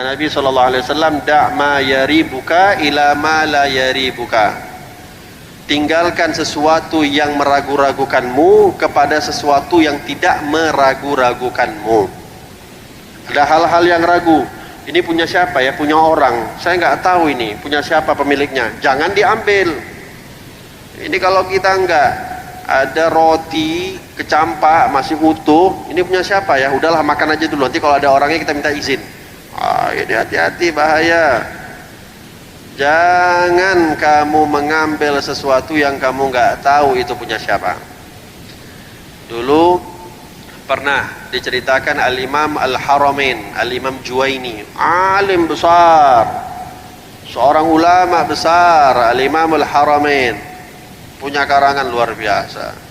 Nabi SAW, da' ma yaribuka ila ma la yaribuka. Tinggalkan sesuatu yang meragu-ragukanmu kepada sesuatu yang tidak meragu-ragukanmu. Ada hal-hal yang ragu. Ini punya siapa ya? Punya orang. Saya nggak tahu ini punya siapa pemiliknya. Jangan diambil. Ini kalau kita nggak ada roti kecampak masih utuh, ini punya siapa ya? Udahlah makan aja dulu. Nanti kalau ada orangnya kita minta izin. Ini hati-hati, bahaya. Jangan kamu mengambil sesuatu yang kamu nggak tahu itu punya siapa. Dulu pernah diceritakan Al-Imam Al-Haramain, Al-Imam Juwaini, alim besar, seorang ulama besar, Al-Imam Al-Haramain, punya karangan luar biasa.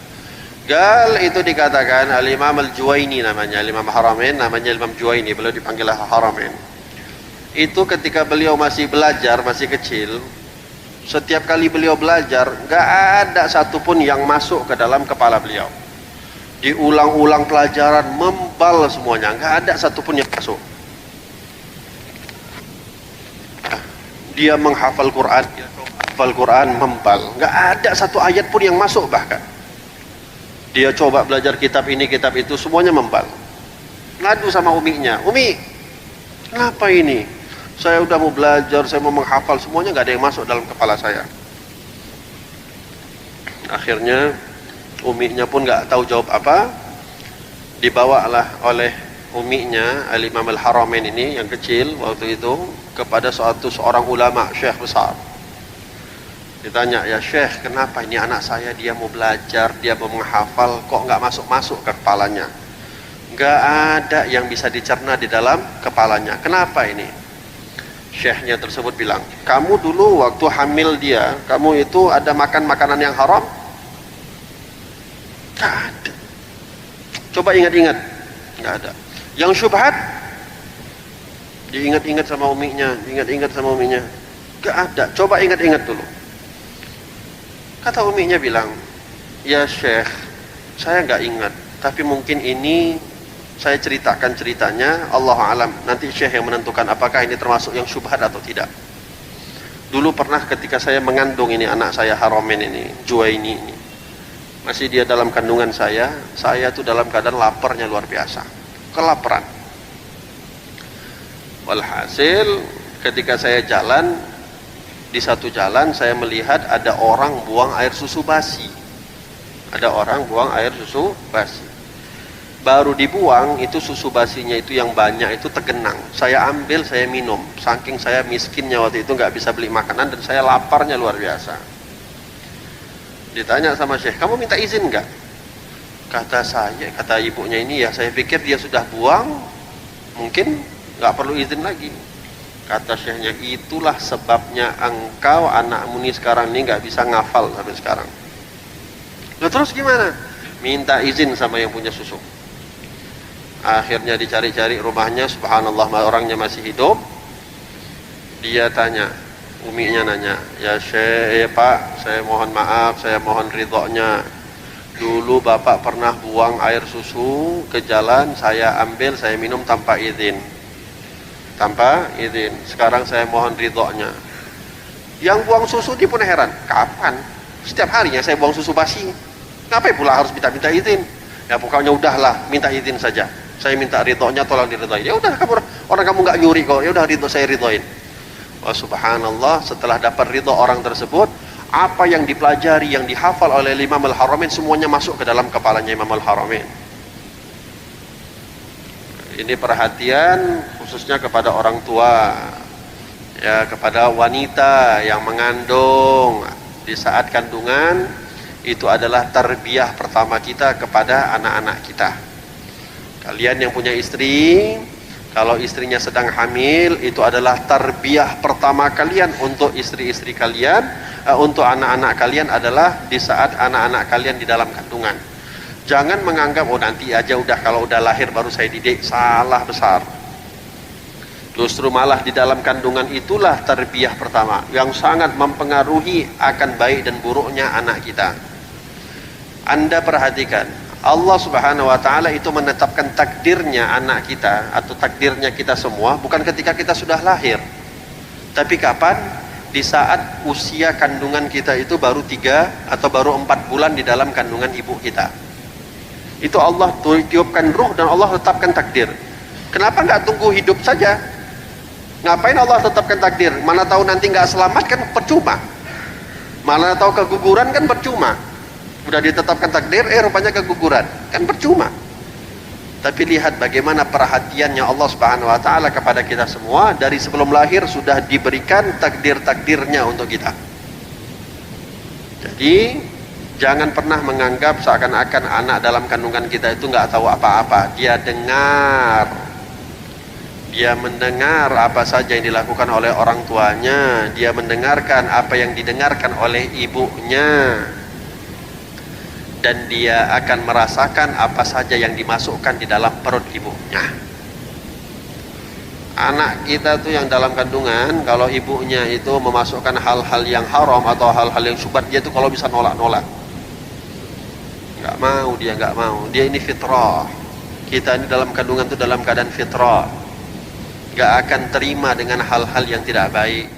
Gal itu dikatakan Al-Imam Al-Juwaini namanya, Al-Imam Haramain namanya Imam Juwaini, beliau dipanggil Haramain. Itu ketika beliau masih belajar, masih kecil, setiap kali beliau belajar, gak ada satupun yang masuk ke dalam kepala beliau. Diulang-ulang pelajaran, membal semuanya, gak ada satupun yang masuk. Dia menghafal Quran, hafal Quran, membal, gak ada satu ayat pun yang masuk bahkan. Dia coba belajar kitab ini, kitab itu, semuanya membal. Ngadu sama uminya, Umi, kenapa ini? Saya udah mau belajar, saya mau menghafal, semuanya gak ada yang masuk dalam kepala saya. Akhirnya uminya pun gak tahu jawab apa. Dibawalah oleh uminya Al-Imam Al-Haramain ini yang kecil waktu itu kepada seorang ulama, syekh besar. Ditanya, ya syekh, kenapa ini anak saya, dia mau belajar, dia mau menghafal, kok nggak masuk-masuk ke kepalanya? Nggak ada yang bisa dicerna di dalam kepalanya. Kenapa ini? Syekhnya tersebut bilang, kamu dulu waktu hamil dia, kamu itu ada makan makanan yang haram? Nggak ada. Coba ingat-ingat, nggak ada. Yang syubhat, diingat-ingat sama uminya, ingat-ingat sama uminya, nggak ada. Coba ingat-ingat dulu. Kata uminya bilang, ya syekh, saya nggak ingat, tapi mungkin ini saya ceritakan ceritanya, Allah alam, nanti syekh yang menentukan apakah ini termasuk yang syubhat atau tidak. Dulu pernah ketika saya mengandung ini anak saya Haramain ini, Juwaini ini, masih dia dalam kandungan saya tuh dalam keadaan laparnya luar biasa, kelaparan. Walhasil ketika saya jalan, di satu jalan saya melihat ada orang buang air susu basi. Ada orang buang air susu basi. Baru dibuang itu susu basinya itu yang banyak itu tergenang. Saya ambil, saya minum. Saking saya miskinnya waktu itu nggak bisa beli makanan dan saya laparnya luar biasa. Ditanya sama syekh, kamu minta izin nggak? Kata ibunya ini, ya saya pikir dia sudah buang, mungkin nggak perlu izin lagi. Kata syekhnya, itulah sebabnya engkau anakmu ini sekarang ini nggak bisa ngafal sampai sekarang. Lalu terus gimana? Minta izin sama yang punya susu. Akhirnya dicari-cari rumahnya, subhanallah orangnya masih hidup. Dia tanya, uminya nanya, ya syekh, ya pak, saya mohon maaf, saya mohon ridhonya. Dulu bapak pernah buang air susu ke jalan, saya ambil, saya minum tanpa izin. Sekarang saya mohon ridhonya. Yang buang susu dia pun heran, kapan? Setiap harinya saya buang susu basi, ngapain pula harus minta izin? Ya pokoknya udahlah, minta izin saja, saya minta ridhonya, tolong diridhoin. Ya udah, orang kamu nggak nyuri kok, ya udah ridho, saya ridhoin. Wah subhanallah, setelah dapat ridho orang tersebut, apa yang dipelajari, yang dihafal oleh Imam Al-Haramain semuanya masuk ke dalam kepalanya Imam Al-Haramain. Ini perhatian khususnya kepada orang tua, ya, kepada wanita yang mengandung. Di saat kandungan itu adalah tarbiyah pertama kita kepada anak-anak kita. Kalian yang punya istri, kalau istrinya sedang hamil, itu adalah tarbiyah pertama kalian untuk istri-istri kalian, untuk anak-anak kalian adalah di saat anak-anak kalian di dalam kandungan. Jangan menganggap, oh nanti aja udah, kalau udah lahir baru saya didik. Salah besar. Justru malah di dalam kandungan itulah tarbiyah pertama yang sangat mempengaruhi akan baik dan buruknya anak kita. Anda perhatikan, Allah Subhanahu wa taala itu menetapkan takdirnya anak kita atau takdirnya kita semua bukan ketika kita sudah lahir. Tapi kapan? Di saat usia kandungan kita itu baru 3 atau baru 4 bulan di dalam kandungan ibu kita. Itu Allah tiupkan ruh dan Allah tetapkan takdir. Kenapa nggak tunggu hidup saja? Ngapain Allah tetapkan takdir? Mana tahu nanti nggak selamat kan percuma. Mana tahu keguguran kan percuma. Udah ditetapkan takdir, rupanya keguguran, kan percuma. Tapi lihat bagaimana perhatiannya Allah Subhanahu wa taala kepada kita semua. Dari sebelum lahir sudah diberikan takdir-takdirnya untuk kita. Jadi jangan pernah menganggap seakan-akan anak dalam kandungan kita itu nggak tahu apa-apa. Dia dengar, dia mendengar apa saja yang dilakukan oleh orang tuanya, dia mendengarkan apa yang didengarkan oleh ibunya, dan dia akan merasakan apa saja yang dimasukkan di dalam perut ibunya. Anak kita tuh yang dalam kandungan, kalau ibunya itu memasukkan hal-hal yang haram atau hal-hal yang syubhat, dia tuh kalau bisa nolak-nolak, nggak mau, dia nggak mau. Dia ini fitrah. Kita ini dalam kandungan tuh dalam keadaan fitrah, nggak akan terima dengan hal-hal yang tidak baik.